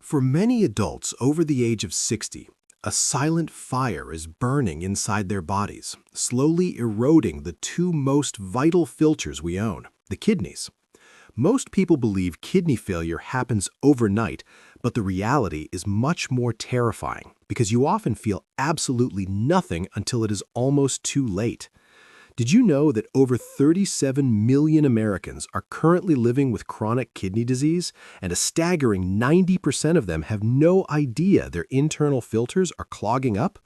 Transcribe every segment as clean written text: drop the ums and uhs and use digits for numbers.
For many adults over the age of 60, a silent fire is burning inside their bodies, slowly eroding the two most vital filters we own, the kidneys. Most people believe kidney failure happens overnight, but the reality is much more terrifying because you often feel absolutely nothing until it is almost too late. Did you know that over 37 million Americans are currently living with chronic kidney disease, and a staggering 90% of them have no idea their internal filters are clogging up?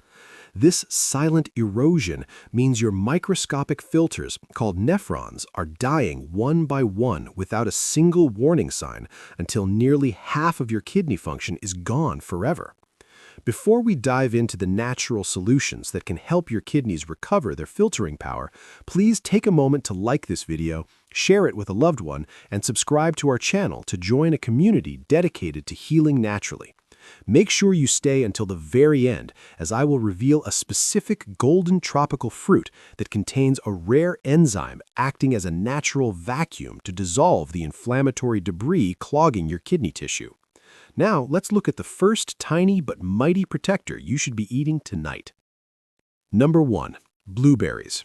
This silent erosion means your microscopic filters, called nephrons, are dying one by one without a single warning sign until nearly half of your kidney function is gone forever. Before we dive into the natural solutions that can help your kidneys recover their filtering power, please take a moment to like this video, share it with a loved one, and subscribe to our channel to join a community dedicated to healing naturally. Make sure you stay until the very end, as I will reveal a specific golden tropical fruit that contains a rare enzyme acting as a natural vacuum to dissolve the inflammatory debris clogging your kidney tissue. Now, let's look at the first tiny but mighty protector you should be eating tonight. Number 1. Blueberries.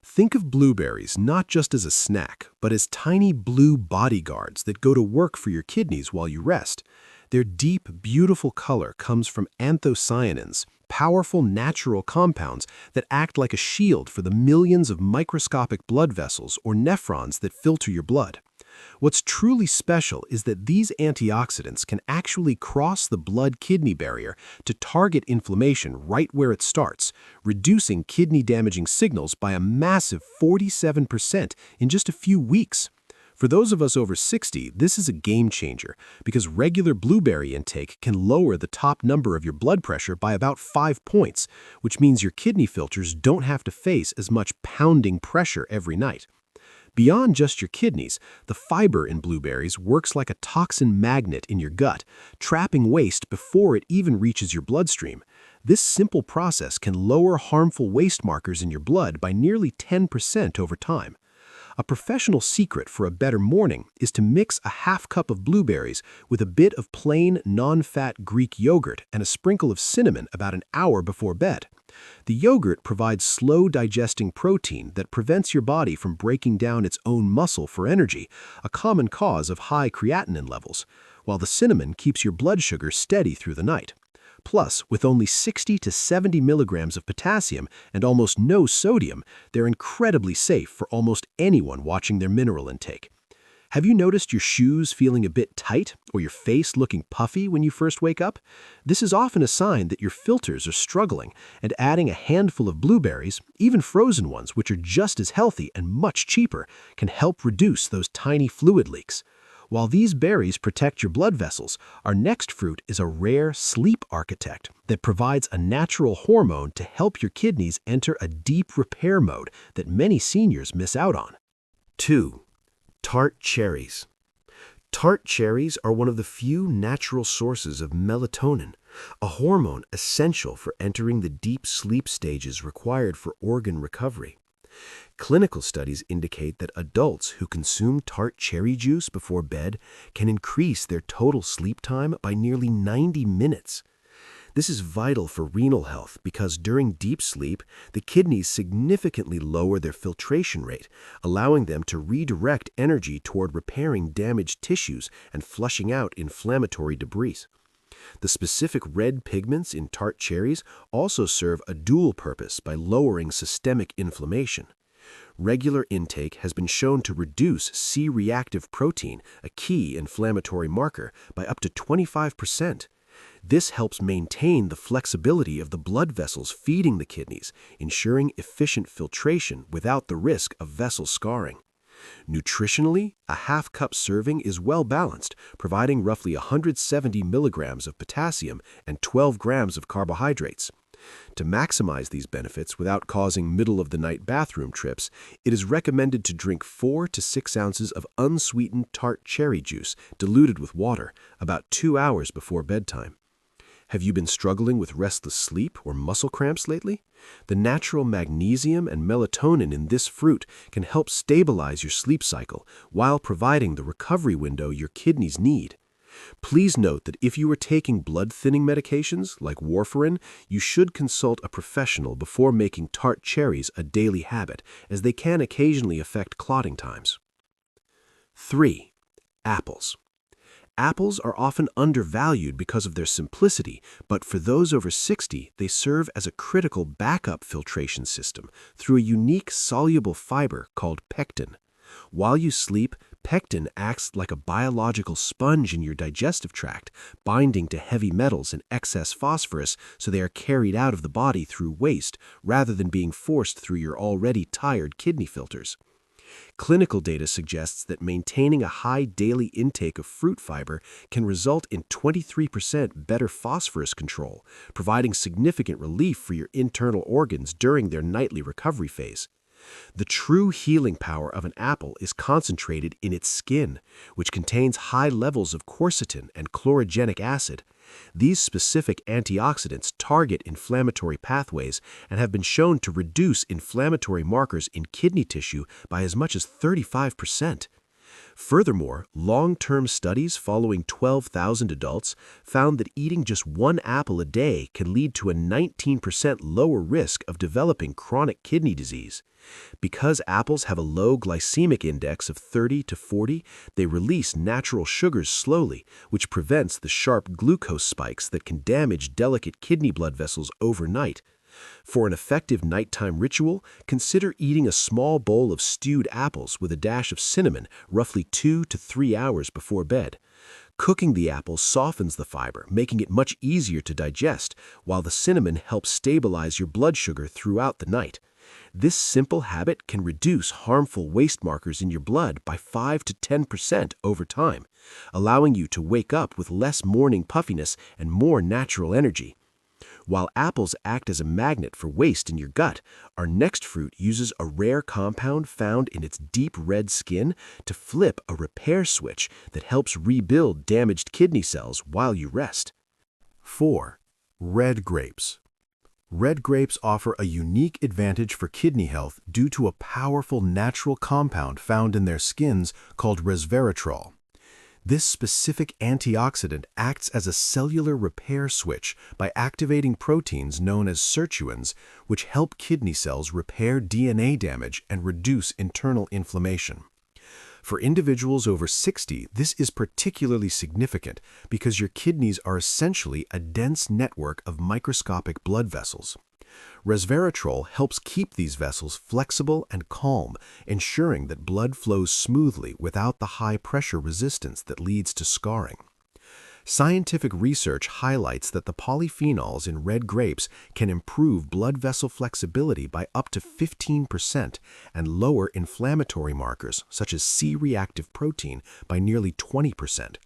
Think of blueberries not just as a snack, but as tiny blue bodyguards that go to work for your kidneys while you rest. Their deep, beautiful color comes from anthocyanins, powerful natural compounds that act like a shield for the millions of microscopic blood vessels or nephrons that filter your blood. What's truly special is that these antioxidants can actually cross the blood-kidney barrier to target inflammation right where it starts, reducing kidney-damaging signals by a massive 47% in just a few weeks. For those of us over 60, this is a game changer because regular blueberry intake can lower the top number of your blood pressure by about 5 points, which means your kidney filters don't have to face as much pounding pressure every night. Beyond just your kidneys, the fiber in blueberries works like a toxin magnet in your gut, trapping waste before it even reaches your bloodstream. This simple process can lower harmful waste markers in your blood by nearly 10% over time. A professional secret for a better morning is to mix a half cup of blueberries with a bit of plain, non-fat Greek yogurt and a sprinkle of cinnamon about an hour before bed. The yogurt provides slow-digesting protein that prevents your body from breaking down its own muscle for energy, a common cause of high creatinine levels, while the cinnamon keeps your blood sugar steady through the night. Plus, with only 60 to 70 milligrams of potassium and almost no sodium, they're incredibly safe for almost anyone watching their mineral intake. Have you noticed your shoes feeling a bit tight or your face looking puffy when you first wake up? This is often a sign that your filters are struggling, and adding a handful of blueberries, even frozen ones which are just as healthy and much cheaper, can help reduce those tiny fluid leaks. While these berries protect your blood vessels, our next fruit is a rare sleep architect that provides a natural hormone to help your kidneys enter a deep repair mode that many seniors miss out on. 2. Tart cherries. Tart cherries are one of the few natural sources of melatonin, a hormone essential for entering the deep sleep stages required for organ recovery. Clinical studies indicate that adults who consume tart cherry juice before bed can increase their total sleep time by nearly 90 minutes. This is vital for renal health because during deep sleep, the kidneys significantly lower their filtration rate, allowing them to redirect energy toward repairing damaged tissues and flushing out inflammatory debris. The specific red pigments in tart cherries also serve a dual purpose by lowering systemic inflammation. Regular intake has been shown to reduce C-reactive protein, a key inflammatory marker, by up to 25%. This helps maintain the flexibility of the blood vessels feeding the kidneys, ensuring efficient filtration without the risk of vessel scarring. Nutritionally, a half-cup serving is well-balanced, providing roughly 170 milligrams of potassium and 12 grams of carbohydrates. To maximize these benefits without causing middle-of-the-night bathroom trips, it is recommended to drink 4 to 6 ounces of unsweetened tart cherry juice diluted with water about 2 hours before bedtime. Have you been struggling with restless sleep or muscle cramps lately? The natural magnesium and melatonin in this fruit can help stabilize your sleep cycle while providing the recovery window your kidneys need. Please note that if you are taking blood-thinning medications like warfarin, you should consult a professional before making Tart cherries a daily habit, as they can occasionally affect clotting times. 3. Apples. Apples are often undervalued because of their simplicity, but for those over 60, they serve as a critical backup filtration system through a unique soluble fiber called pectin. While you sleep, pectin acts like a biological sponge in your digestive tract, binding to heavy metals and excess phosphorus so they are carried out of the body through waste rather than being forced through your already tired kidney filters. Clinical data suggests that maintaining a high daily intake of fruit fiber can result in 23% better phosphorus control, providing significant relief for your internal organs during their nightly recovery phase. The true healing power of an apple is concentrated in its skin, which contains high levels of quercetin and chlorogenic acid. These specific antioxidants target inflammatory pathways and have been shown to reduce inflammatory markers in kidney tissue by as much as 35%. Furthermore, long-term studies following 12,000 adults found that eating just one apple a day can lead to a 19% lower risk of developing chronic kidney disease. Because apples have a low glycemic index of 30 to 40, they release natural sugars slowly, which prevents the sharp glucose spikes that can damage delicate kidney blood vessels overnight. For an effective nighttime ritual, consider eating a small bowl of stewed apples with a dash of cinnamon roughly 2 to 3 hours before bed. Cooking the apple softens the fiber, making it much easier to digest, while the cinnamon helps stabilize your blood sugar throughout the night. This simple habit can reduce harmful waste markers in your blood by 5 to 10% over time, allowing you to wake up with less morning puffiness and more natural energy. While apples act as a magnet for waste in your gut, our next fruit uses a rare compound found in its deep red skin to flip a repair switch that helps rebuild damaged kidney cells while you rest. 4. Red grapes. Red grapes offer a unique advantage for kidney health due to a powerful natural compound found in their skins called resveratrol. This specific antioxidant acts as a cellular repair switch by activating proteins known as sirtuins, which help kidney cells repair DNA damage and reduce internal inflammation. For individuals over 60, this is particularly significant because your kidneys are essentially a dense network of microscopic blood vessels. Resveratrol helps keep these vessels flexible and calm, ensuring that blood flows smoothly without the high-pressure resistance that leads to scarring. Scientific research highlights that the polyphenols in red grapes can improve blood vessel flexibility by up to 15% and lower inflammatory markers such as C-reactive protein by nearly 20%.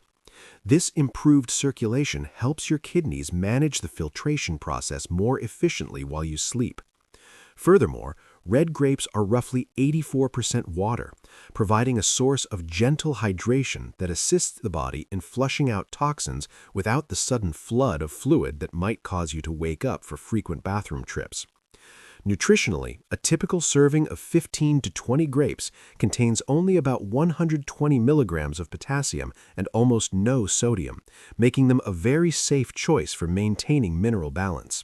This improved circulation helps your kidneys manage the filtration process more efficiently while you sleep. Furthermore, red grapes are roughly 84% water, providing a source of gentle hydration that assists the body in flushing out toxins without the sudden flood of fluid that might cause you to wake up for frequent bathroom trips. Nutritionally, a typical serving of 15 to 20 grapes contains only about 120 milligrams of potassium and almost no sodium, making them a very safe choice for maintaining mineral balance.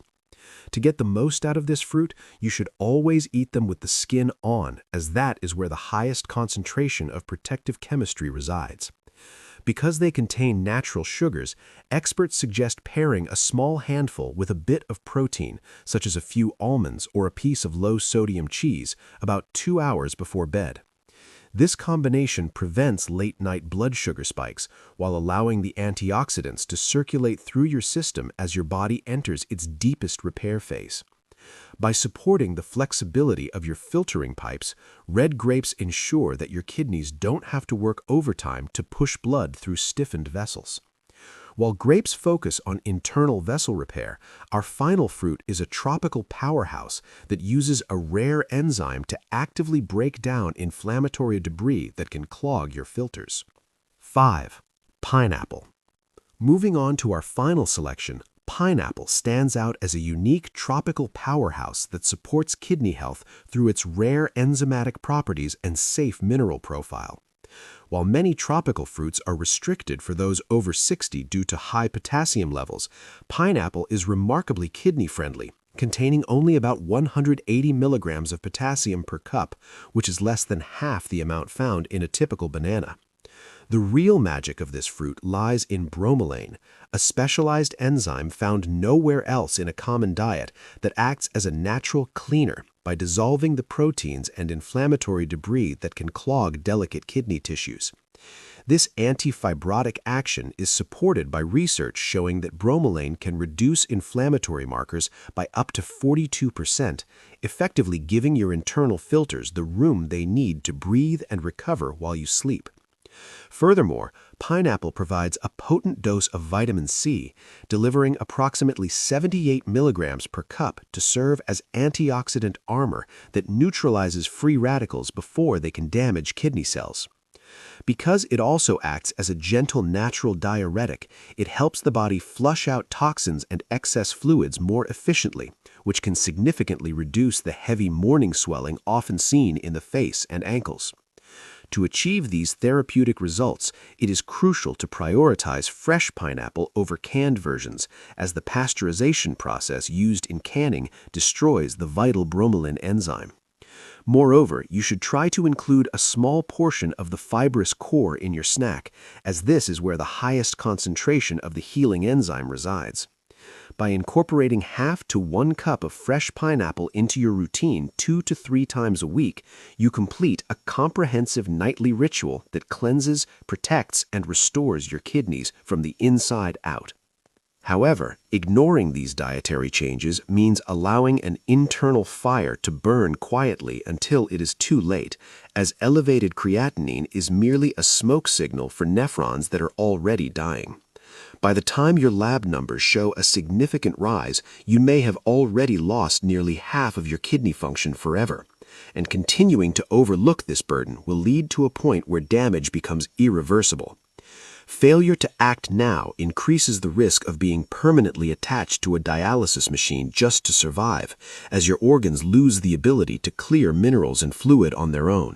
To get the most out of this fruit, you should always eat them with the skin on, as that is where the highest concentration of protective chemistry resides. Because they contain natural sugars, experts suggest pairing a small handful with a bit of protein, such as a few almonds or a piece of low-sodium cheese, about 2 hours before bed. This combination prevents late-night blood sugar spikes while allowing the antioxidants to circulate through your system as your body enters its deepest repair phase. By supporting the flexibility of your filtering pipes, red grapes ensure that your kidneys don't have to work overtime to push blood through stiffened vessels. While grapes focus on internal vessel repair, our final fruit is a tropical powerhouse that uses a rare enzyme to actively break down inflammatory debris that can clog your filters. 5. Pineapple. Moving on to our final selection, pineapple stands out as a unique tropical powerhouse that supports kidney health through its rare enzymatic properties and safe mineral profile. While many tropical fruits are restricted for those over 60 due to high potassium levels, pineapple is remarkably kidney-friendly, containing only about 180 milligrams of potassium per cup, which is less than half the amount found in a typical banana. The real magic of this fruit lies in bromelain, a specialized enzyme found nowhere else in a common diet that acts as a natural cleaner by dissolving the proteins and inflammatory debris that can clog delicate kidney tissues. This anti-fibrotic action is supported by research showing that bromelain can reduce inflammatory markers by up to 42%, effectively giving your internal filters the room they need to breathe and recover while you sleep. Furthermore, pineapple provides a potent dose of vitamin C, delivering approximately 78 milligrams per cup to serve as antioxidant armor that neutralizes free radicals before they can damage kidney cells. Because it also acts as a gentle natural diuretic, it helps the body flush out toxins and excess fluids more efficiently, which can significantly reduce the heavy morning swelling often seen in the face and ankles. To achieve these therapeutic results, it is crucial to prioritize fresh pineapple over canned versions, as the pasteurization process used in canning destroys the vital bromelain enzyme. Moreover, you should try to include a small portion of the fibrous core in your snack, as this is where the highest concentration of the healing enzyme resides. By incorporating half to 1 cup of fresh pineapple into your routine 2 to 3 times a week, you complete a comprehensive nightly ritual that cleanses, protects, and restores your kidneys from the inside out. However, ignoring these dietary changes means allowing an internal fire to burn quietly until it is too late, as elevated creatinine is merely a smoke signal for nephrons that are already dying. By the time your lab numbers show a significant rise, you may have already lost nearly half of your kidney function forever. And continuing to overlook this burden will lead to a point where damage becomes irreversible. Failure to act now increases the risk of being permanently attached to a dialysis machine just to survive, as your organs lose the ability to clear minerals and fluid on their own.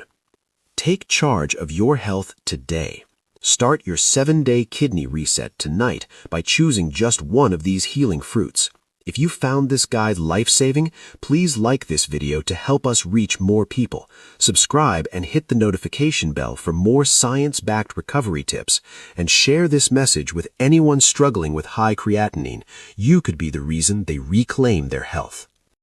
Take charge of your health today. Start your 7-day kidney reset tonight by choosing just one of these healing fruits. If you found this guide life-saving, please like this video to help us reach more people. Subscribe and hit the notification bell for more science-backed recovery tips. And share this message with anyone struggling with high creatinine. You could be the reason they reclaim their health.